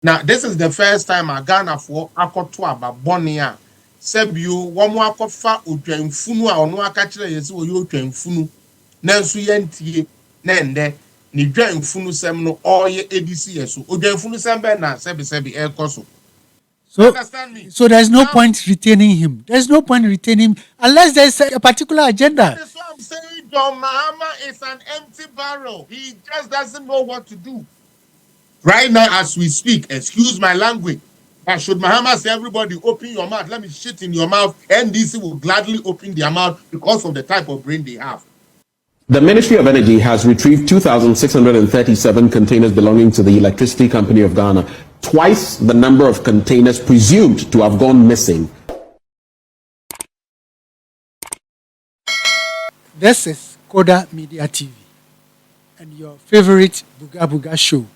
Now, this is the first time a Ghana for akoto aba bonia. Sebio, one more kofa utwemfunu a ono aka kire yesi wo yo utwemfunu. Nanso yentie nende ni dwemfunu sem no oye edisi yeso. Udwemfunu sem be na sebi ekoso. You So, understand me? so there's no Now, point retaining him. There's no point retaining him unless there's a particular agenda. that is what I'm saying. John Mahama is an empty barrel. He just doesn't know what to do. Right now, as we speak, excuse my language, but should Mahama say, everybody open your mouth, let me shit in your mouth, NDC will gladly open their mouth because of the type of brain they have. The Ministry of Energy has retrieved 2,637 containers belonging to the Electricity Company of Ghana, twice the number of containers presumed to have gone missing. This is Koda Media TV and your favorite Buga Buga show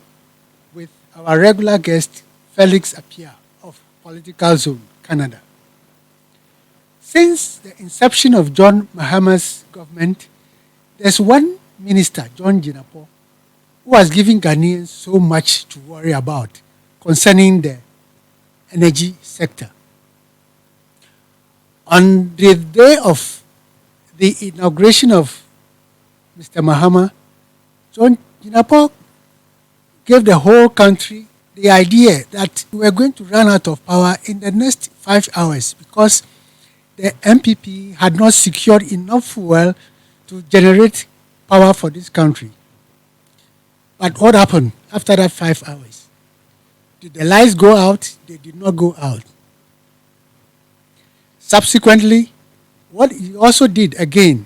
with our regular guest, Felix Apia of Political Zone, Canada. Since the inception of John Mahama's government, there's one minister, John Jinapo, who has given Ghanaians so much to worry about concerning the energy sector. On the day of the inauguration of Mr. Mahama, John Jinapo gave the whole country the idea that we were going to run out of power in the next 5 hours because the MPP had not secured enough fuel to generate power for this country. But what happened after that 5 hours? Did the lights go out? They did not go out. Subsequently, what he also did again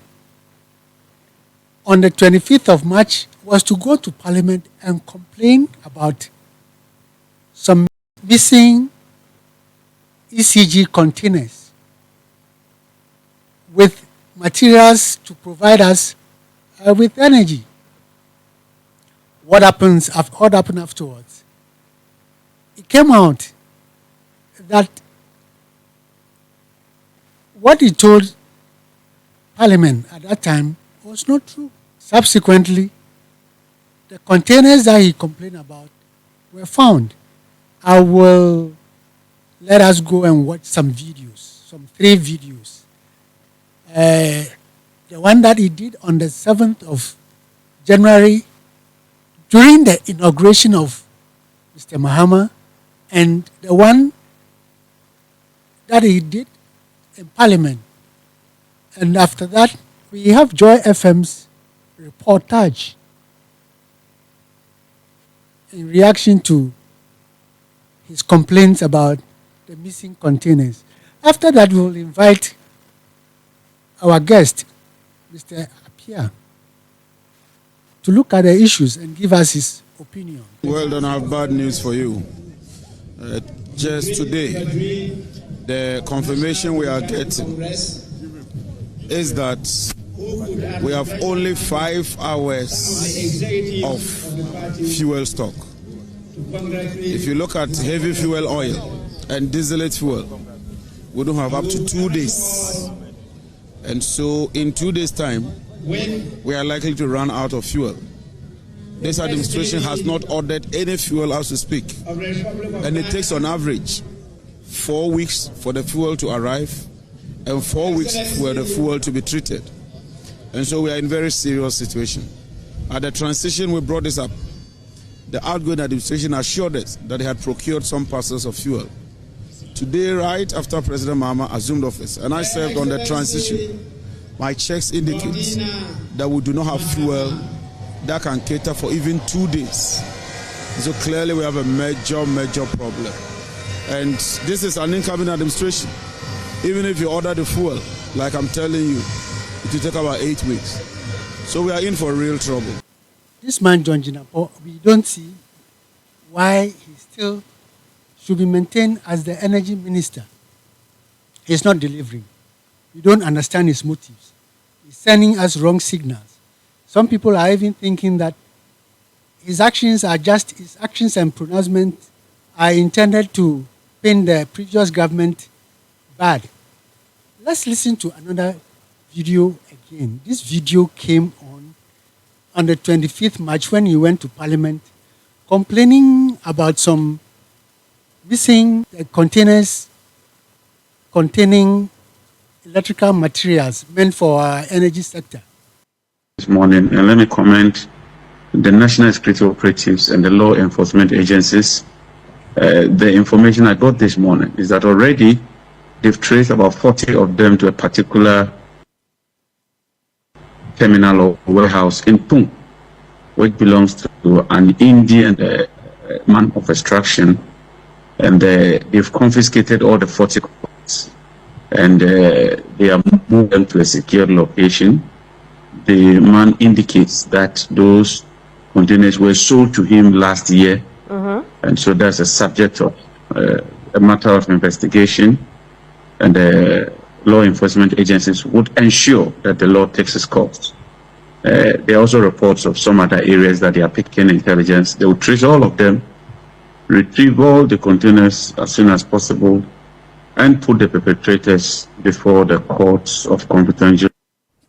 on the 25th of March was to go to Parliament and complain about some missing ECG containers with materials to provide us with energy. What happened afterwards? It came out that what he told Parliament at that time was not true. Subsequently, the containers that he complained about were found. I will let us go and watch some videos, some 3 videos. The one that he did on the 7th of January during the inauguration of Mr. Mahama, and the one that he did in Parliament. And after that, we have Joy FM's reportage in reaction to his complaints about the missing containers. After that, we will invite our guest, Mr. Apia, to look at the issues and give us his opinion. Well, then I have bad news for you. Just today, the confirmation we are getting is that we have only 5 hours of fuel stock. If you look at heavy fuel oil and distillate fuel, we don't have up to 2 days. And so in 2 days' time, we are likely to run out of fuel. This administration has not ordered any fuel as we speak. And it takes on average 4 weeks for the fuel to arrive and 4 weeks for the fuel to be treated. And so we are in a very serious situation. At the transition, we brought this up. The outgoing administration assured us that they had procured some parcels of fuel. Today, right after President Mahama assumed office, and I served on the transition, my checks indicate that we do not have fuel that can cater for even 2 days. So clearly we have a major problem. And this is an incoming administration. Even if you order the fuel, like I'm telling you, it will take about 8 weeks. So we are in for real trouble. This man, John Jinapo, we don't see why he still should be maintained as the energy minister. He's not delivering. We don't understand his motives. He's sending us wrong signals. Some people are even thinking that his actions and pronouncements are intended to paint the previous government bad. Let's listen to another video again. This video came on the 25th March when he went to Parliament complaining about some missing containers containing electrical materials meant for our energy sector. This morning, and let me comment the National Security Operatives and the law enforcement agencies. The information I got this morning is that already they've traced about 40 of them to a particular terminal or warehouse in Pung, which belongs to an Indian man of extraction, and they've confiscated all the 40 coins, and they are moving them to a secure location. The man indicates that those containers were sold to him last year, and so that's a subject of a matter of investigation, and the law enforcement agencies would ensure that the law takes its course. There are also reports of some other areas that they are picking intelligence. They will trace all of them, retrieve all the containers as soon as possible, and put the perpetrators before the courts of competent.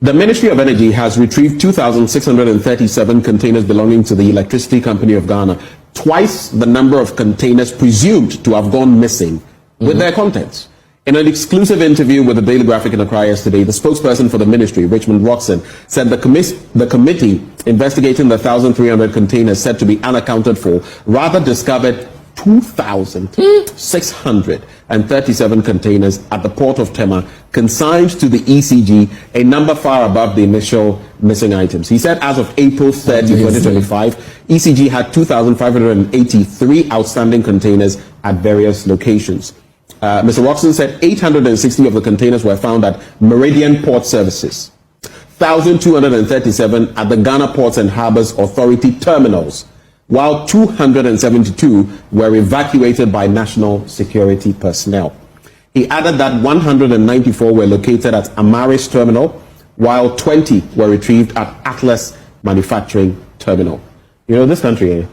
The Ministry of Energy has retrieved 2,637 containers belonging to the Electricity Company of Ghana, twice the number of containers presumed to have gone missing with their contents. In an exclusive interview with the Daily Graphic in Accra yesterday, the spokesperson for the ministry, Richmond Watson, said the committee investigating the 1,300 containers said to be unaccounted for rather discovered 2,637 containers at the port of Tema consigned to the ECG, a number far above the initial missing items. He said as of April 30, 2025, ECG had 2,583 outstanding containers at various locations. Mr. Watson said 860 of the containers were found at Meridian Port Services, 1,237 at the Ghana Ports and Harbors Authority terminals, while 272 were evacuated by national security personnel. He added that 194 were located at Amaris Terminal, while 20 were retrieved at Atlas Manufacturing Terminal. You know, this country,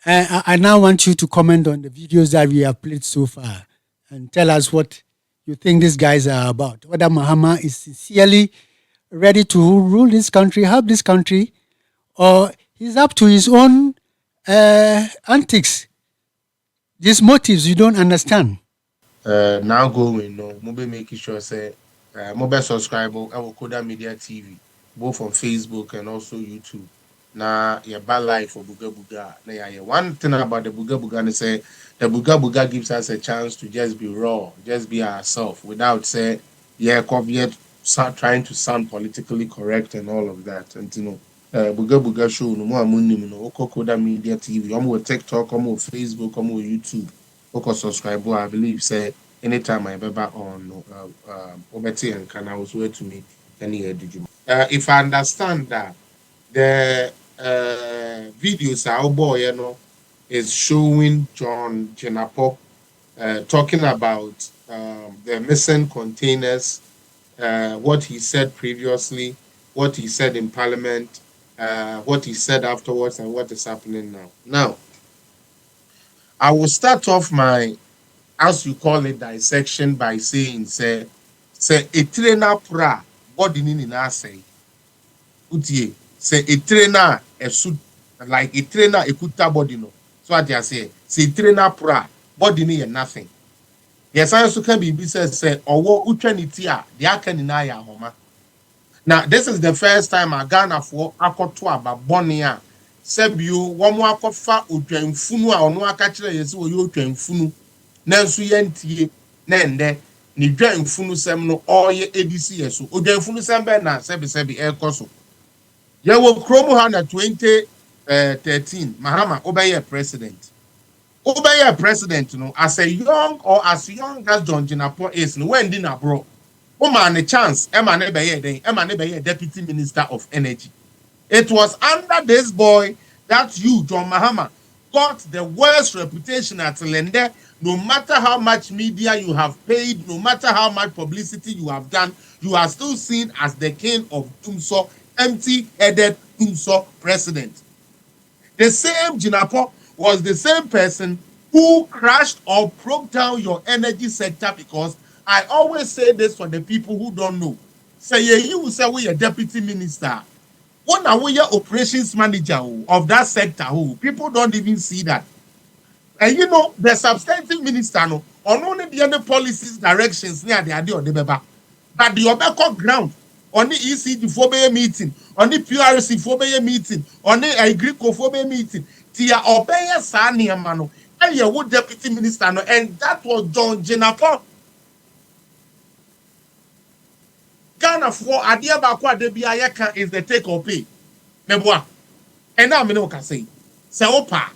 I now want you to comment on the videos that we have played so far and tell us what you think these guys are about. Whether Mahama is sincerely ready to rule this country, help this country, or he's up to his own antics. These motives you don't understand. Now going, no, be making sure say, mobile subscribe to Koda Media TV, both on Facebook and also YouTube. Now, your bad life for Buga Buga. Now, one thing about the Buga Buga is say the Buga Buga gives us a chance to just be raw, just be ourselves, without say, trying to sound politically correct and all of that. And you know, Buga Buga show no more no Koda Media TV, with TikTok, with Facebook, with YouTube. Oko subscribe, I believe say anytime I ever on Obeti and can also wait to me any edit. If I understand that the videos is showing John Jenapo talking about the missing containers, what he said previously, what he said in Parliament, what he said afterwards, and what is happening now. Now, I will start off my, as you call it, dissection by saying, say a trainer pra body in say, utie, say a trainer a suit like a trainer a kuta body no. So I just say trainer pra body ni nothing. Yes, I also can be business say or what utranitia the akanina homa. Now this is the first time I Ghana for akotwa ba bonia. Sebiu womo akofa odwanfunu a ono aka kire yesi wo yo odwanfunu nanso yentie na ende ni dwanfunu sem no oye edisi yeso odwanfunu sem be na sebi ekoso ye wo kromo ha na 2013 Mahama obeye president no as young as John Jinapo is no when din abro o man a chance e man e beye deputy minister of energy. It was under this boy that you, John Mahama, got the worst reputation at Lende. No matter how much media you have paid, no matter how much publicity you have done, you are still seen as the king of Dumsor, empty-headed Dumsor president. The same Jinapo was the same person who crashed or broke down your energy sector, because I always say this for the people who don't know. Say you say we a deputy minister. What are we your operations manager of that sector? People don't even see that. And you know, the substantive minister, no, on only the other policies, directions, near the idea of the beba. But the Obeko ground, on the ECG phobia meeting, on the PRC phobia meeting, on the Agrico phobia meeting, Tia Obeya Sania Mano, and your wood deputy minister, no, and that was John Jenapo. Ghana for Adiabakwa Debiayaka is the take or pay. Meboa. And now I can say, Opa,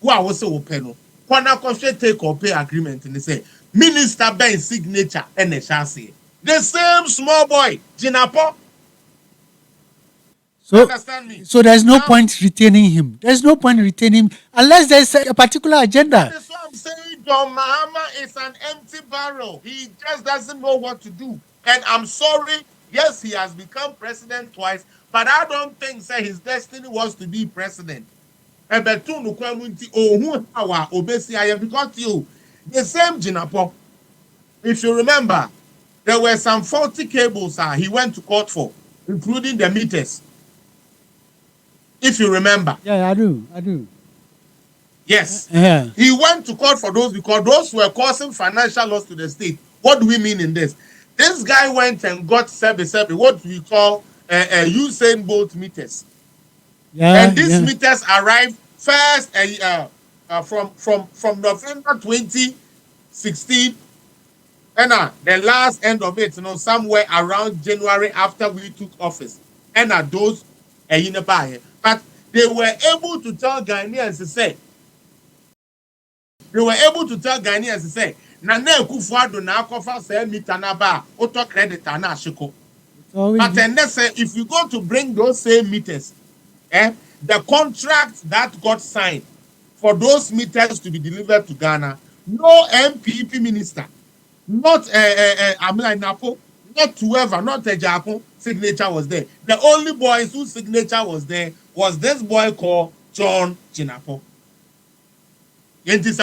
who I was so open. Kwana take or pay agreement and they say Minister Ben signature and the chassis. The same small boy, Jinapo. So, Understand me? so there's no point retaining him. There's no point retaining him unless there's a particular agenda. That's what I'm saying. John Mahama is an empty barrel. He just doesn't know what to do. And I'm sorry, yes, he has become president twice, but I don't think say his destiny was to be president. Because you, the same Jinapo, if you remember, there were some faulty cables he went to court for, including the meters. If you remember. Yeah, I do. Yes. Yeah. He went to court for those because those were causing financial loss to the state. What do we mean in this? This guy went and got what we call Usain Bolt meters. Yeah. And these meters arrived first from November 2016, and the last end of it, somewhere around January after we took office. And those but they were able to tell Ghanaians to say, Nana Kufuado na akofa say meter na ba auto credit na ashiko. But then they say if you go to bring those same meters, the contract that got signed for those meters to be delivered to Ghana, no MPP minister, not Napo, not whoever, not Japo signature was there. The only boy whose signature was there was this boy called John Jinapo. Is this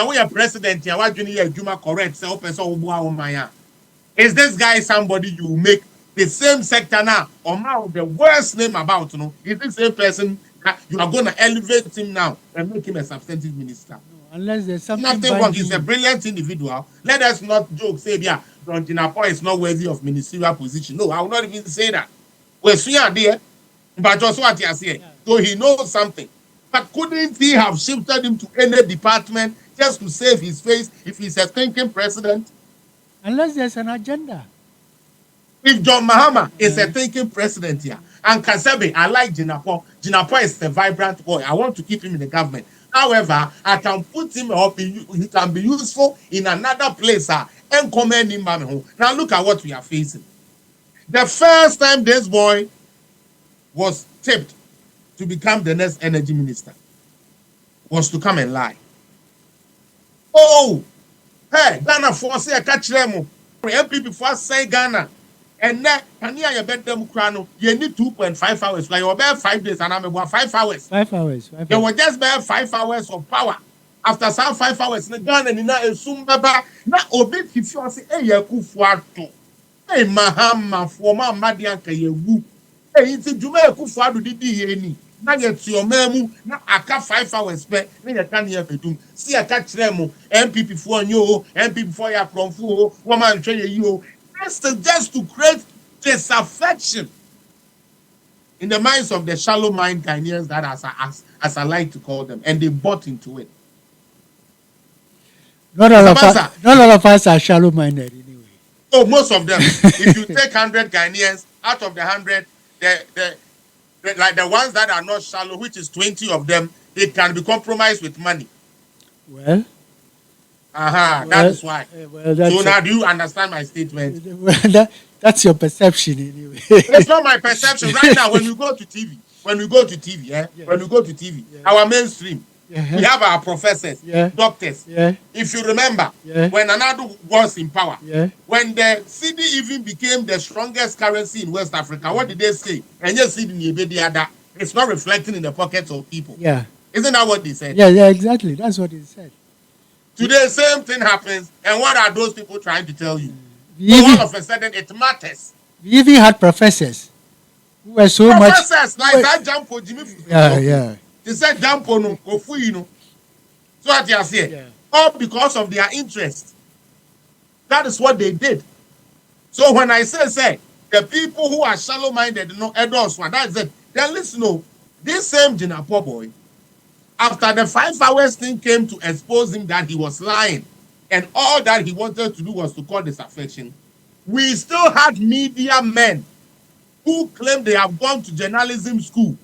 guy somebody you make the same sector now or the worst name about? Is this same person that you are going to elevate him now and make him a substantive minister? No, unless there's something nothing wrong. He's a brilliant individual. Let us not joke, say, yeah, John Jinapo is not worthy of ministerial position. No, I will not even say that. We're there, but just what you say. So he knows something. But couldn't he have shifted him to any department just to save his face if he's a thinking president? Unless there's an agenda. If John Mahama is a thinking president here, and Kasebe, I like Jinapo. Jinapo is a vibrant boy. I want to keep him in the government. However, I can put him up. He can be useful in another place. And commend him. Now look at what we are facing. The first time this boy was tipped to become the next energy minister was to come and lie. Oh, hey, Ghana for say a catch them. MPP for say Ghana. And then, can you bet them crano? You need 2.5 hours. Like, you're about 5 days, and I'm about 5 hours. 5 hours. They were just about 5 hours of power. After some 5 hours, in Ghana, and now, soon, Baba, now, obey if you say, hey, you kufuato. Hey, Mahama, for my Madianka, you woo. Hey, it's a Juma Kufuado, did he? Now, get your memu, now, I got 5 hours, but then you can't hear me. See, I catch them, MPP for you, MPP for your confu, woman, train you. Just to create disaffection in the minds of the shallow mind Ghanaians, that as I like to call them, and they bought into it. Not all of us are shallow minded anyway. Oh, most of them. If you take 100 Ghanaians, out of the 100, like the ones that are not shallow, which is 20 of them, they can be compromised with money. Well. That is why. So now, do you understand my statement? Well, that's your perception anyway. It's not my perception. Right now, when we go to TV, our mainstream, we have our professors, doctors. If you remember, when Anadu was in power, when the CD even became the strongest currency in West Africa, what did they say? And just it's not reflecting in the pockets of people. Yeah. Isn't that what they said? Yeah, exactly. That's what they said. Today, same thing happens, and what are those people trying to tell you? So all of a sudden, it matters. We even had professors who were so much. Professors like that jump for Jimmy. Yeah. They said jump on Ofuino. So what you say? all because of their interest. That is what they did. So when I say, the people who are shallow-minded, that's it. Then listen, this same Jinapo boy, after the 5 hours thing came to expose him that he was lying, and all that he wanted to do was to call disaffection, we still had media men who claim they have gone to journalism school,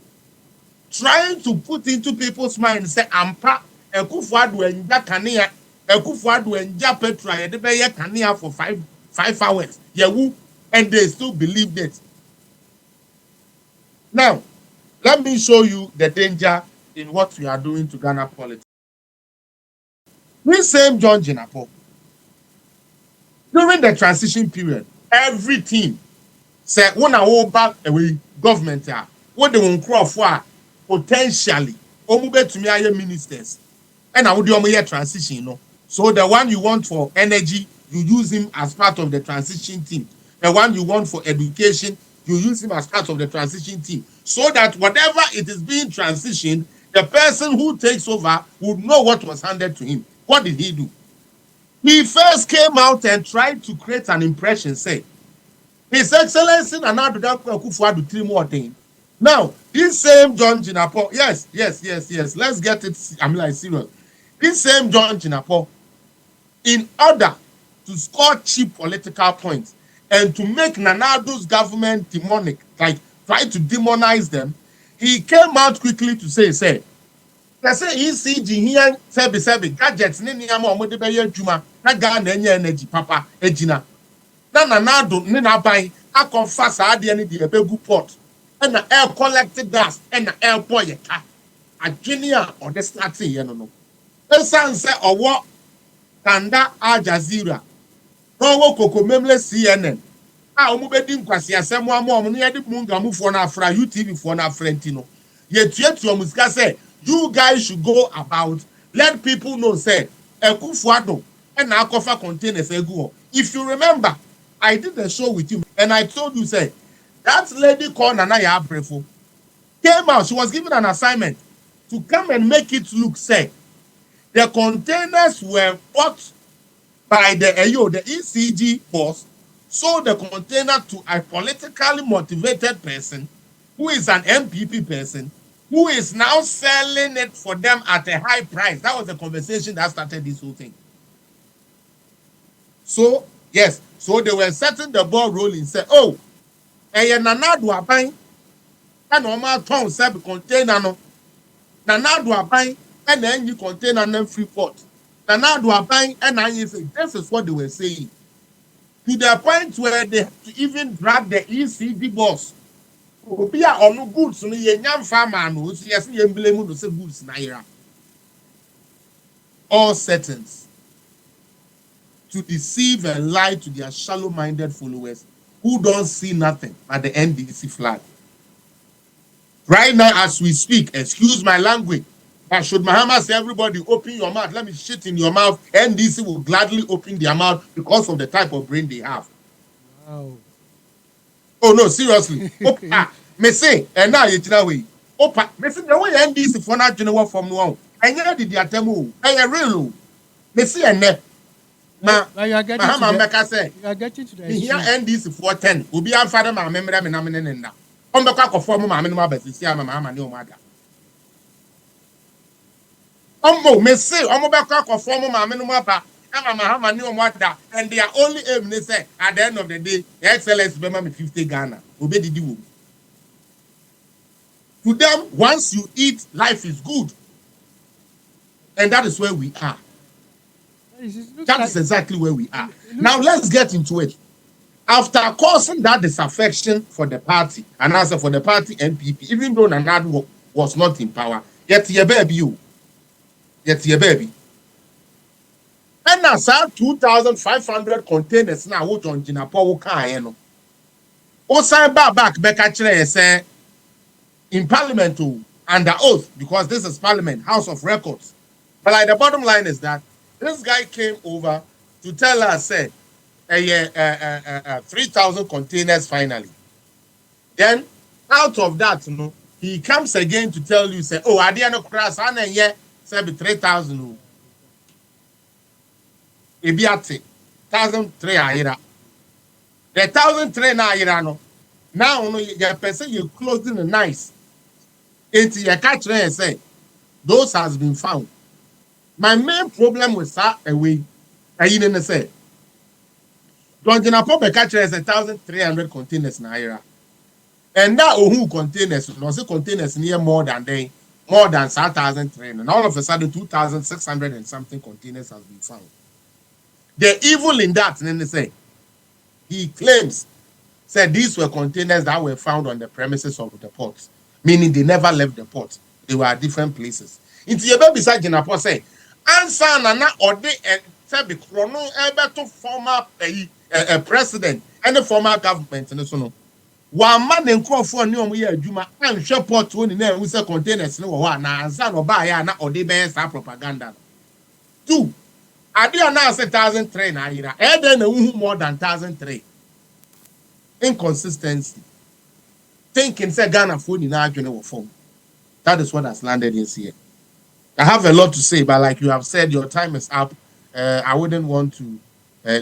trying to put into people's minds, say, Ampa, Ekufuadu enja Kania, Ekufuadu enja Petra, Yedebeye Kania for 5 hours. And they still believed it. Now, let me show you the danger in what we are doing to Ghana politics. This same John Jinapo, during the transition period, every team said, when I hold back away government, what they won't crawl for potentially, to me ministers, and I would do a transition, So the one you want for energy, you use him as part of the transition team. The one you want for education, you use him as part of the transition team. So that whatever it is being transitioned, the person who takes over would know what was handed to him. What did he do? He first came out and tried to create an impression, say, His Excellency Nana Akufo-Addo 3 more things. Now, this same John Jinapo, yes, let's get it, serious. This same John Jinapo, in order to score cheap political points and to make Nana Addo's government demonic, like try to demonize them, he came out quickly to say, they say ECG here, sebi gadgets ni niyama omode beye juma na Ghana enye energy papa ejina. Na Nana Addo ni na buy akonfa sa ade ni de ebegu port. And the air collected gas and the air boy yeka. Adwenia or the starting ye no. Esan say owo Kanda Al Jazeera. No wo koko memle CNN. Omo be di nkwasi asem wa mo no ye di munga mu fo na afra UTV fo na frentino. Ye tuetu musika say you guys should go about, let people know, say, Ekufuado, and Akofa containers egu. If you remember, I did a show with you, and I told you, say, that lady called Nanaya Abrefo came out, she was given an assignment to come and make it look, say, the containers were bought by the ECG boss, sold the container to a politically motivated person who is an MPP person, who is now selling it for them at a high price. That was the conversation that started this whole thing. So, yes, so they were setting the ball rolling, say, oh, Nana Addo aban, and normal town sell container no. Nana Addo aban, and then you container no free port. Nana Addo aban, and then you say, this is what they were saying. To the point where they have to even drag the ECD boss. Obi a ono goods no ye nyam farmer no so yes ye blame no say goods na ira. All settings to deceive and lie to their shallow-minded followers who don't see nothing but the NDC flag. Right now as we speak, excuse my language, but should Mahama say everybody open your mouth, let me shit in your mouth, NDC will gladly open their mouth because of the type of brain they have. Wow. Oh no, seriously. Opa, me say, and now you know way. Opa, me say the way NDC for not general from no. And you did the attempt. And real. Me say and ne. Na, you are getting to the here NDC for 10. Will be our father, my member, and I'm in now. On the cock of former mamma, my best, see, I'm a mamma, no matter. Me say, I'm about cock of former mamma, no matter. I'm a Mahama new water, and their only aim, they say, at the end of the day, the excellence remember 50 Ghana. Obey the deal. To them, once you eat, life is good. And that is where we are. That is exactly where we are. Now let's get into it. After causing that disaffection for the party, and also for the party NPP, even though Nana Addo was not in power, yet your baby. And now, sir, 2,500 containers now, what on Jinapo Kayeno. Osan back actually say in Parliament under oath, because this is Parliament, House of Records. But like the bottom line is that this guy came over to tell us, say, 3,000 containers finally. Then, out of that, he comes again to tell you, say, oh, I didn't cross, and yeah, say 3,000. ebiate 1,003 ayira. The 1,003 na ayira no. Now no your person you closing the nice. Into your catch say those has been found. My main problem with that away, I didn't say. Don't you know catch is 1,300 containers naira. And now who containers, no say containers near more than 1,300. And all of a sudden 2,600 and something containers has been found. The evil in that, and then they say, he claims said these were containers that were found on the premises of the port, meaning they never left the port. They were at different places. Into your baby side, Jinapo say, answer Nana or they said the chrono ever to former president and the former government. And so no. One man in Crawford knew we are Juma and shop port when we say containers no one answer or buy or they bear propaganda. Two, I did announce 1,003 naira, and then more than 1,003. Inconsistency. Thinking say Ghana phone in our general phone. That is what has landed in here. I have a lot to say, but like you have said, your time is up. I wouldn't want to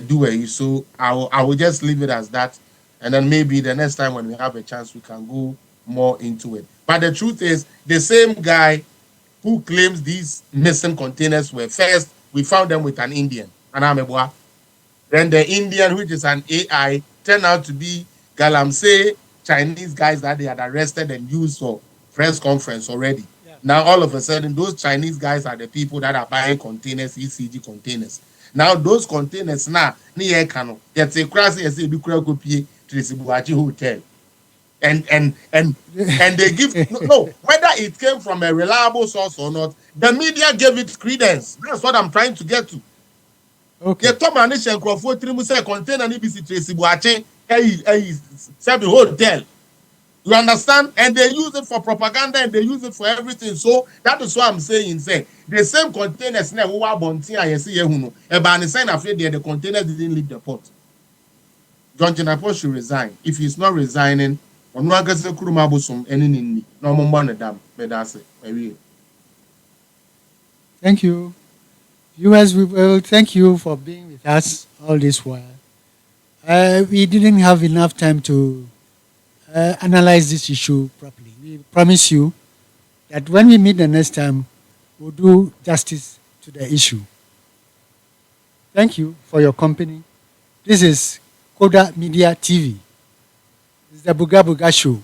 do a so I will just leave it as that, and then maybe the next time when we have a chance we can go more into it. But the truth is, the same guy who claims these missing containers were first, we found them with an Indian, Anamebwa. Then the Indian, which is an AI, turned out to be Galamsey Chinese guys that they had arrested and used for press conference already. Yeah. Now, all of a sudden, those Chinese guys are the people that are buying containers, ECG containers. Now, those containers now, near Kano, it's a crash, it's a big copy to the Sibuachi Hotel. And they give, no, whether it came from a reliable source or not, the media gave it credence. That's what I'm trying to get to. Okay. The top nation Crawford say container NBC Tracy Buache, Sebi Hotel. You understand? And they use it for propaganda and they use it for everything. So that is what I'm saying. Say the same containers now who are bonting I see you about sign afraid the containers didn't leave the port. John Jinapo should resign. If he's not resigning, on Wagasa Kurumabusum any no more dam. Thank you. Viewers, we will thank you for being with us all this while. We didn't have enough time to analyze this issue properly. We promise you that when we meet the next time, we'll do justice to the issue. Thank you for your company. This is Koda Media TV. This is the Buga Buga Show.